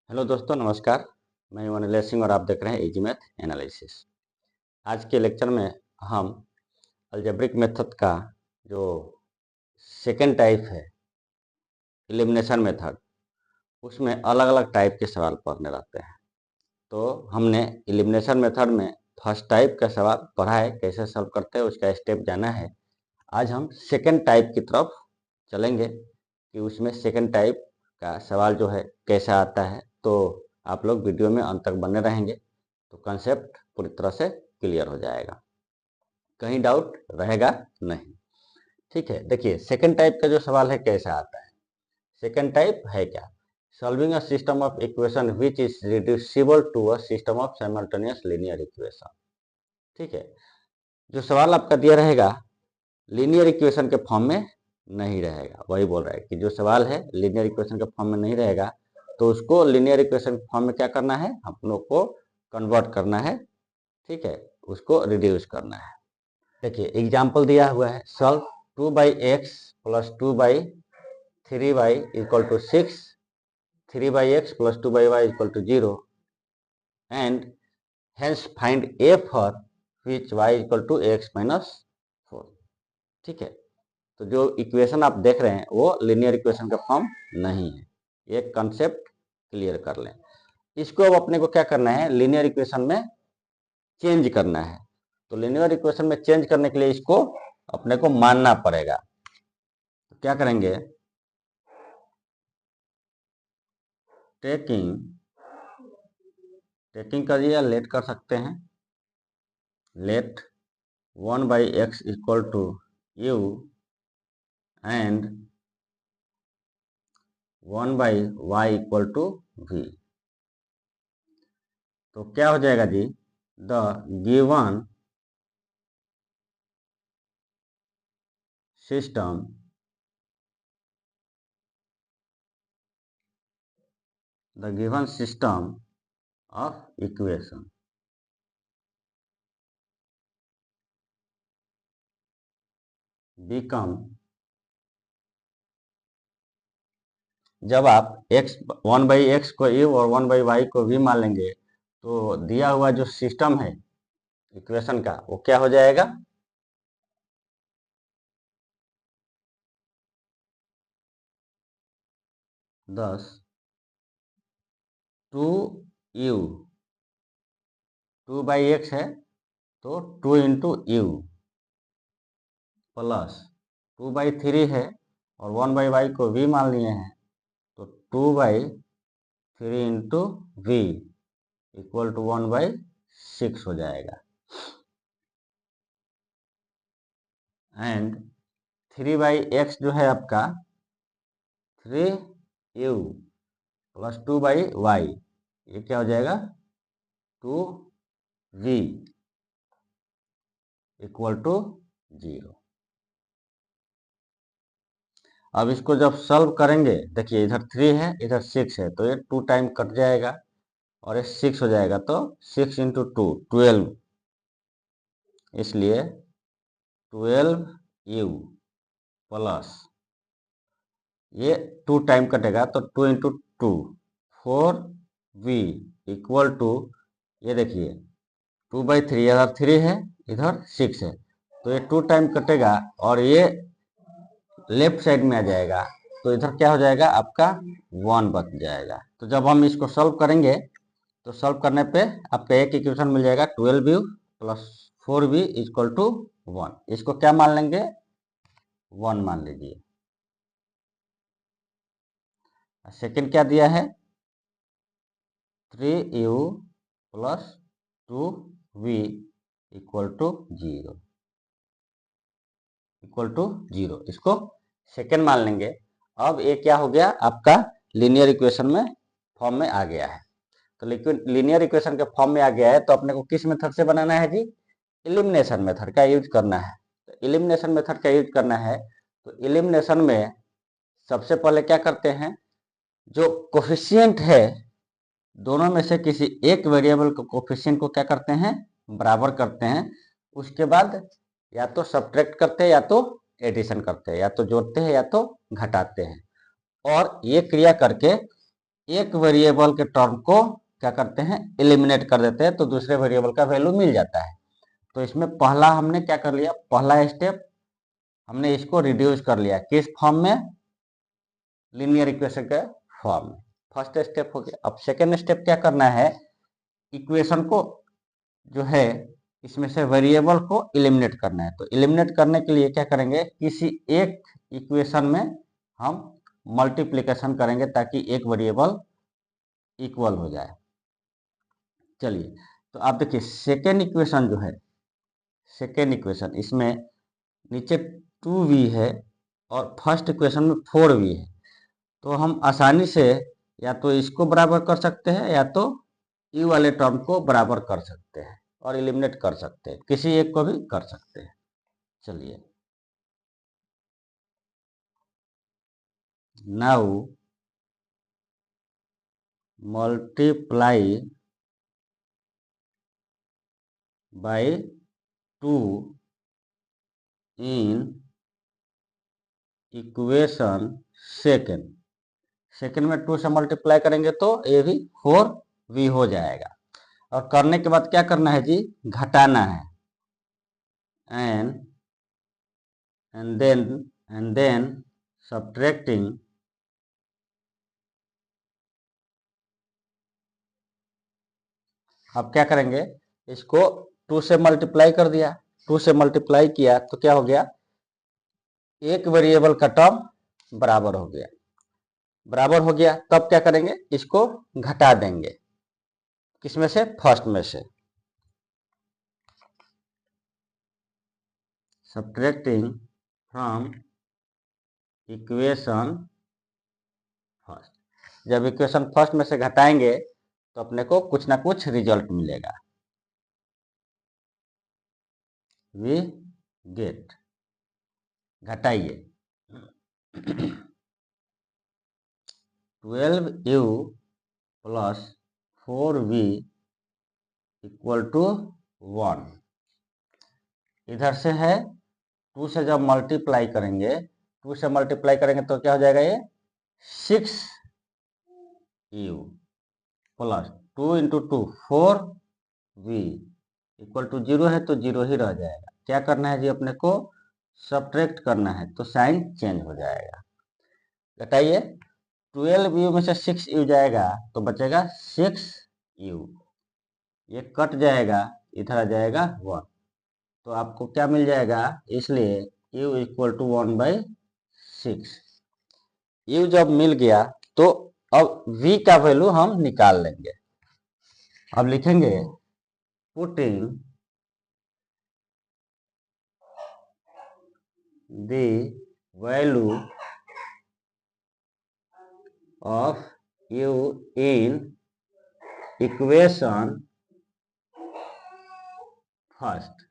Hello दोस्तों, नमस्कार। मैं हूं अनिल सिंह और आप देख रहे हैं इजी मैथ एनालिसिस। आज के लेक्चर में हम अलजेब्रिक मेथड का जो सेकेंड टाइप है, एलिमिनेशन मेथड, उसमें अलग अलग टाइप के सवाल पढ़ने रहते हैं। तो हमने एलिमिनेशन मेथड में फर्स्ट टाइप का सवाल पढ़ा है, कैसे सॉल्व करते हैं उसका स्टेप जाना है। आज हम सेकेंड टाइप की तरफ चलेंगे कि उसमें सेकेंड टाइप का सवाल जो है कैसा आता है। तो आप लोग वीडियो में अंत तक बने रहेंगे तो कंसेप्ट पूरी तरह से क्लियर हो जाएगा, कहीं डाउट रहेगा नहीं। ठीक है, देखिए सेकेंड टाइप का जो सवाल है कैसा आता है। सेकेंड टाइप है क्या? Solving a system of equation which is reducible to a system of simultaneous linear equation. ठीक है, जो सवाल आपका दिया रहेगा लीनियर इक्वेशन के फॉर्म में नहीं रहेगा। वही बोल रहा है कि जो सवाल है लीनियर इक्वेशन के फॉर्म में नहीं रहेगा, तो उसको लीनियर इक्वेशन के फॉर्म में क्या करना है, हम लोग को कन्वर्ट करना है। ठीक है, उसको रिड्यूस करना है। देखिए एग्जाम्पल दिया हुआ है, solve 2/x plus 2/3y equal to 6, 3/x plus 2/y equal to 0 and hence find a for which y equal to x minus 4। ठीक है, तो जो इक्वेशन आप देख रहे हैं वो लीनियर इक्वेशन का फॉर्म नहीं है। ये कंसेप्ट क्लियर कर लें। इसको अब अपने को क्या करना है, लीनियर इक्वेशन में चेंज करना है। तो लीनियर इक्वेशन में चेंज करने के लिए इसको अपने को मानना पड़ेगा। तो क्या करेंगे, टेकिंग करिए या लेट कर सकते हैं। Let 1/x equal to u and 1/y equal to v। तो क्या हो जाएगा जी, the given system of equation become, जब आप x 1/x को u और 1/y को v मान लेंगे तो दिया हुआ जो सिस्टम है इक्वेशन का वो क्या हो जाएगा, 10 2u, 2/x है तो 2 इंटू यू प्लस 2/3 है और 1/y को v मान लिए हैं तो 2/3 इंटू वी इक्वल टू 1/6 हो जाएगा। एंड 3/x जो है आपका 3u प्लस 2/y, ये क्या हो जाएगा 2v इक्वल टू 0। अब इसको जब सॉल्व करेंगे, देखिए इधर 3 है इधर 6 है तो ये 2 टाइम कट जाएगा और ये 6 हो जाएगा तो 6 इंटू 2 12, इसलिए 12u प्लस ये 2 टाइम कटेगा तो 2 इंटू 2 4v इक्वल टू, ये देखिए 2/3 इधर 3 है इधर 6 है तो ये 2 टाइम कटेगा और ये लेफ्ट साइड में आ जाएगा तो इधर क्या हो जाएगा आपका 1 बच जाएगा। तो जब हम इसको सॉल्व करेंगे तो सॉल्व करने पे आपका एक इक्वेशन मिल जाएगा 12u plus 4v equal to 1। इसको क्या मान लेंगे, 1 मान लीजिए। सेकंड क्या दिया है, 3u plus 2v equal to 0, इसको सेकंड मान लेंगे। अब ये क्या हो गया आपका लीनियर इक्वेशन में फॉर्म में आ गया है। तो लीनियर इक्वेशन के फॉर्म में आ गया है तो अपने को किस मेथड से बनाना है जी, एलिमिनेशन मेथड का यूज करना है। तो एलिमिनेशन मेथड का यूज करना है तो एलिमिनेशन में सबसे पहले क्या करते हैं, जो कोफिशिएंट है दोनों में से किसी एक वेरिएबल को कोफिशिएंट को क्या करते हैं, बराबर करते हैं। उसके बाद या तो सब्ट्रैक्ट करते हैं या तो एडिशन करते हैं, या तो जोड़ते हैं या तो घटाते हैं। और ये क्रिया करके एक वेरिएबल के टर्म को क्या करते हैं, एलिमिनेट कर देते हैं, तो दूसरे वेरिएबल का वैल्यू मिल जाता है। तो इसमें पहला हमने क्या कर लिया, पहला स्टेप हमने इसको रिड्यूस कर लिया, किस फॉर्म में, लीनियर इक्वेशन के फॉर्म में। फर्स्ट स्टेप हो गया। अब सेकेंड स्टेप क्या करना है, इक्वेशन को जो है इसमें से वेरिएबल को एलिमिनेट करना है। तो एलिमिनेट करने के लिए क्या करेंगे, किसी एक इक्वेशन में हम मल्टीप्लिकेशन करेंगे ताकि एक वेरिएबल इक्वल हो जाए। चलिए, तो आप देखिए सेकेंड इक्वेशन जो है, सेकेंड इक्वेशन इसमें नीचे 2v है और फर्स्ट इक्वेशन में 4v है। तो हम आसानी से या तो इसको बराबर कर सकते हैं या तो u वाले टर्म को बराबर कर सकते हैं और एलिमिनेट कर सकते हैं, किसी एक को भी कर सकते हैं। चलिए, now multiply by 2 in equation second. Second में 2 से मल्टीप्लाई करेंगे तो ये भी 4v हो जाएगा। और करने के बाद क्या करना है जी, घटाना है, and then subtracting अब क्या करेंगे, इसको 2 से मल्टीप्लाई कर दिया, 2 से मल्टीप्लाई किया तो क्या हो गया, एक वेरिएबल का टर्म बराबर हो गया, बराबर हो गया। तब क्या करेंगे, इसको घटा देंगे, किसमें से, फर्स्ट में से। सब्ट्रैक्टिंग फ्रॉम इक्वेशन फर्स्ट, जब इक्वेशन फर्स्ट में से घटाएंगे तो अपने को कुछ ना कुछ रिजल्ट मिलेगा। वी गेट, घटाइए 12u plus 4v equal to 1। इधर से है 2 से जब मल्टीप्लाई करेंगे, 2 से मल्टीप्लाई करेंगे तो क्या हो जाएगा, ये 6u plus 2 into 2 4v equal to 0 है तो 0 ही रह जाएगा। क्या करना है जी, अपने को सब्ट्रैक्ट करना है तो साइन चेंज हो जाएगा। घटाइए, 12u में से 6u जाएगा तो बचेगा 6u, ये कट जाएगा, इधर आ जाएगा 1, तो आपको क्या मिल जाएगा, इसलिए u इक्वल टू 1/6। u जब मिल गया तो अब v का वैल्यू हम निकाल लेंगे। अब लिखेंगे putting the value of u in equation first.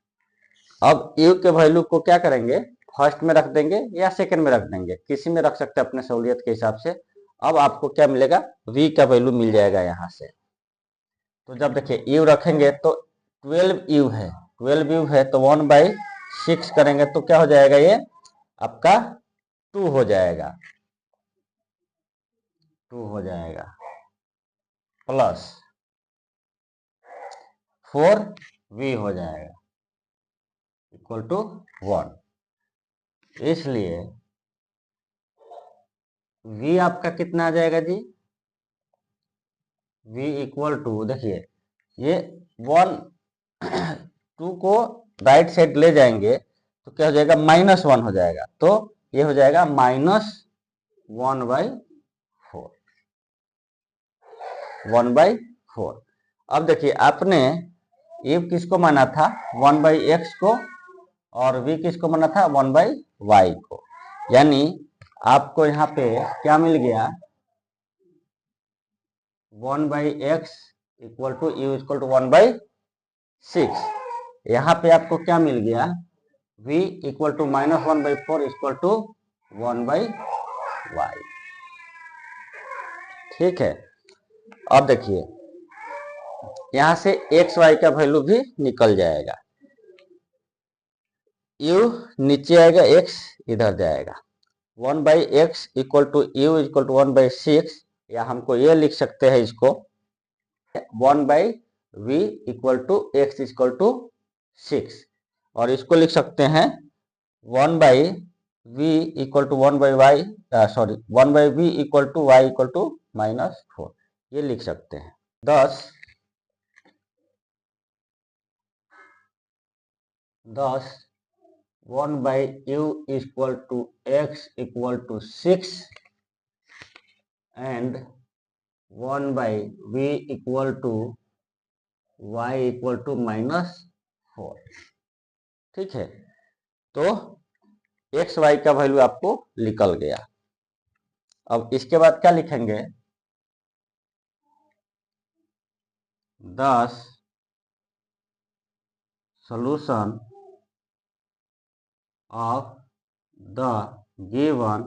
अब u के वैल्यू को क्या करेंगे, फर्स्ट में रख देंगे या सेकंड में रख देंगे, किसी में रख सकते हैं अपने सहूलियत के हिसाब से। अब आपको क्या मिलेगा, v का वैल्यू मिल जाएगा यहाँ से। तो जब देखिए u रखेंगे तो 12u है, 12u है तो 1/6 करेंगे तो क्या हो जाएगा, ये आपका 2 हो जाएगा, 2 हो जाएगा प्लस 4v हो जाएगा इक्वल टू 1। इसलिए v आपका कितना आ जाएगा जी, v इक्वल टू, देखिए ये 1 2 को राइट साइड ले जाएंगे तो क्या हो जाएगा, -1 हो जाएगा, तो ये हो जाएगा -1/4, 1/4। अब देखिए आपने ये किसको माना था, 1/x को, और v किसको माना था, 1/y को। यानी आपको यहाँ पे क्या मिल गया, 1/x equal to u equal to 1/6। यहाँ पे आपको क्या मिल गया, v equal to -1/4 equal to 1/y। ठीक है। अब देखिए यहाँ से x y का वैल्यू भी निकल जाएगा, u नीचे आएगा, x इधर जाएगा, 1/x equal to u equal to 1/6 या हमको ये लिख सकते हैं इसको 1/v equal to x equal to 6, और इसको लिख सकते हैं 1/v equal to 1/v equal to y equal to -4, ये लिख सकते हैं। thus 1/u equal to x equal to 6 and 1/v equal to y equal to -4। ठीक है, तो x y का वैल्यू आपको निकल गया। अब इसके बाद क्या लिखेंगे, 10 solution of the given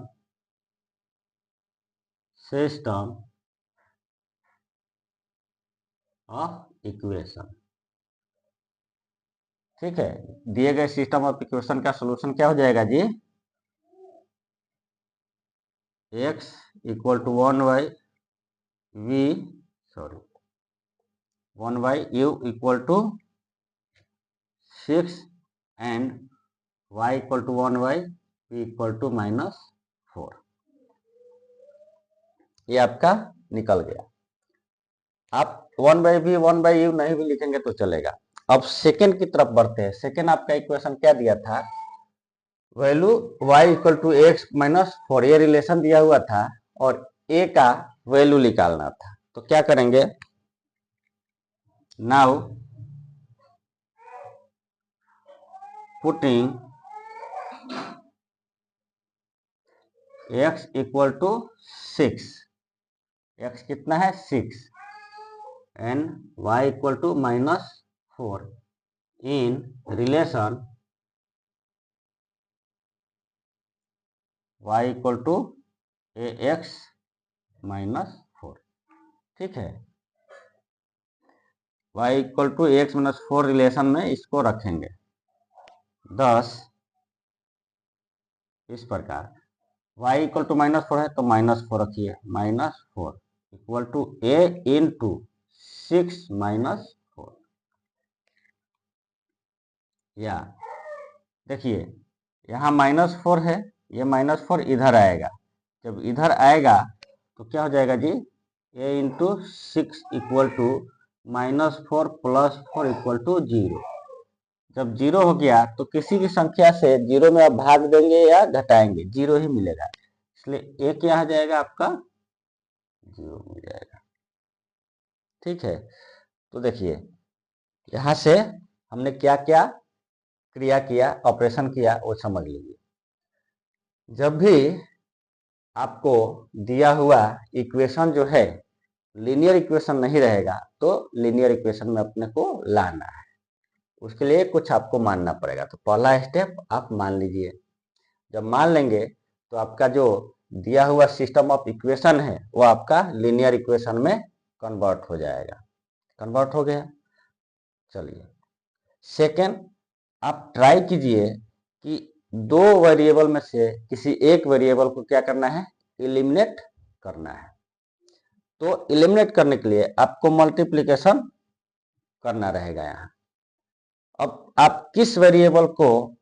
system of equation। ठीक है, दिए गए सिस्टम ऑफ इक्वेशन का सॉल्यूशन क्या हो जाएगा जी, x equal to 1/u equal to 6 and y equal to 1/v equal to -4। ये आपका निकल गया। आप 1/v 1/u नहीं भी लिखेंगे तो चलेगा। अब सेकेंड की तरफ बढ़ते हैं। सेकेंड आपका इक्वेशन क्या दिया था, value y equal to x -4, ये रिलेशन दिया हुआ था और a का वैल्यू निकालना था। तो क्या करेंगे, now putting x equal to 6, x कितना है 6 and y equal to -4 in relation y equal to ax -4। ठीक है, y equal to ax -4 relation में इसको रखेंगे। 10 इस प्रकार y इक्वल टू -4 है तो -4 रखिए, -4 इक्वल टू a इंटू 6 -4। या देखिए यहाँ -4 है, ये -4 इधर आएगा, जब इधर आएगा तो क्या हो जाएगा जी, a into 6 equal to -4 + 4 equal to 0। जब 0 हो गया तो किसी भी संख्या से 0 में आप भाग देंगे या घटाएंगे, 0 ही मिलेगा, इसलिए a क्या आ जाएगा आपका 0 मिल जाएगा। ठीक है, तो देखिए यहाँ से हमने क्या क्या क्रिया किया, ऑपरेशन किया, वो समझ लीजिए। जब भी आपको दिया हुआ इक्वेशन जो है लीनियर इक्वेशन नहीं रहेगा तो लीनियर इक्वेशन में अपने को लाना है, उसके लिए कुछ आपको मानना पड़ेगा। तो पहला स्टेप आप मान लीजिए, जब मान लेंगे तो आपका जो दिया हुआ सिस्टम ऑफ इक्वेशन है वो आपका लीनियर इक्वेशन में कन्वर्ट हो जाएगा। कन्वर्ट हो गया, चलिए सेकेंड आप ट्राई कीजिए कि दो वेरिएबल में से किसी एक वेरिएबल को क्या करना है, एलिमिनेट करना है। तो एलिमिनेट करने के लिए आपको मल्टीप्लिकेशन करना रहेगा यहाँ। अब आप किस वेरिएबल को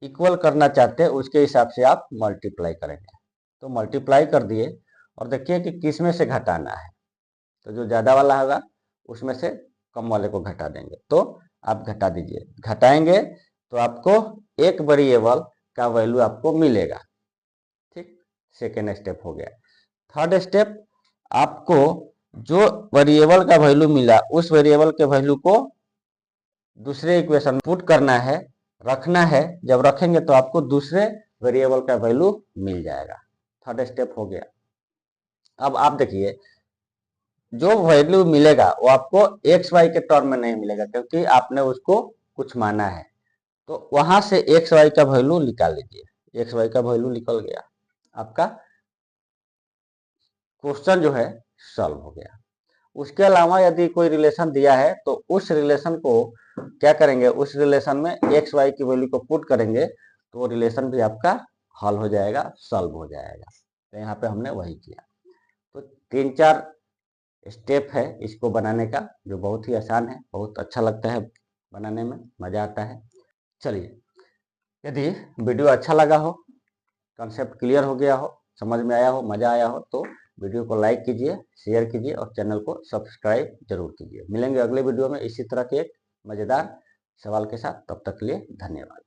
इक्वल करना चाहते हैं उसके हिसाब से आप मल्टीप्लाई करेंगे। तो मल्टीप्लाई कर दिए और देखिए कि किस में से घटाना है, तो जो ज़्यादा वाला होगा उसमें से कम वाले को घटा देंगे। तो आप घटा दीजिए, घटाएंगे तो आपको एक वेरिएबल का वैल्यू आपको मिलेगा। ठीक, सेकेंड स्टेप हो गया। थर्ड स्टेप, आपको जो वेरिएबल का वैल्यू मिला उस वेरिएबल के वैल्यू को दूसरे इक्वेशन में पुट करना है, रखना है। जब रखेंगे तो आपको दूसरे वेरिएबल का वैल्यू मिल जाएगा। थर्ड स्टेप हो गया। अब आप देखिए जो वैल्यू मिलेगा वो आपको एक्स वाई के टर्म में नहीं मिलेगा, क्योंकि आपने उसको कुछ माना है। तो वहां से एक्स वाई का वैल्यू निकाल लीजिए। एक्स वाई का वैल्यू निकल गया, आपका क्वेश्चन जो है सॉल्व हो गया। उसके अलावा यदि कोई रिलेशन दिया है तो उस रिलेशन को क्या करेंगे, उस रिलेशन में एक्स वाई की वैल्यू को पुट करेंगे तो वो रिलेशन भी आपका हल हो जाएगा, सॉल्व हो जाएगा। तो यहाँ पे हमने वही किया। तो 3-4 स्टेप है इसको बनाने का, जो बहुत ही आसान है, बहुत अच्छा लगता है बनाने में, मज़ा आता है। चलिए, यदि वीडियो अच्छा लगा हो, कॉन्सेप्ट क्लियर हो गया हो, समझ में आया हो, मज़ा आया हो, तो वीडियो को लाइक कीजिए, शेयर कीजिए और चैनल को सब्सक्राइब जरूर कीजिए। मिलेंगे अगले वीडियो में इसी तरह के एक मज़ेदार सवाल के साथ, तब तक के लिए धन्यवाद।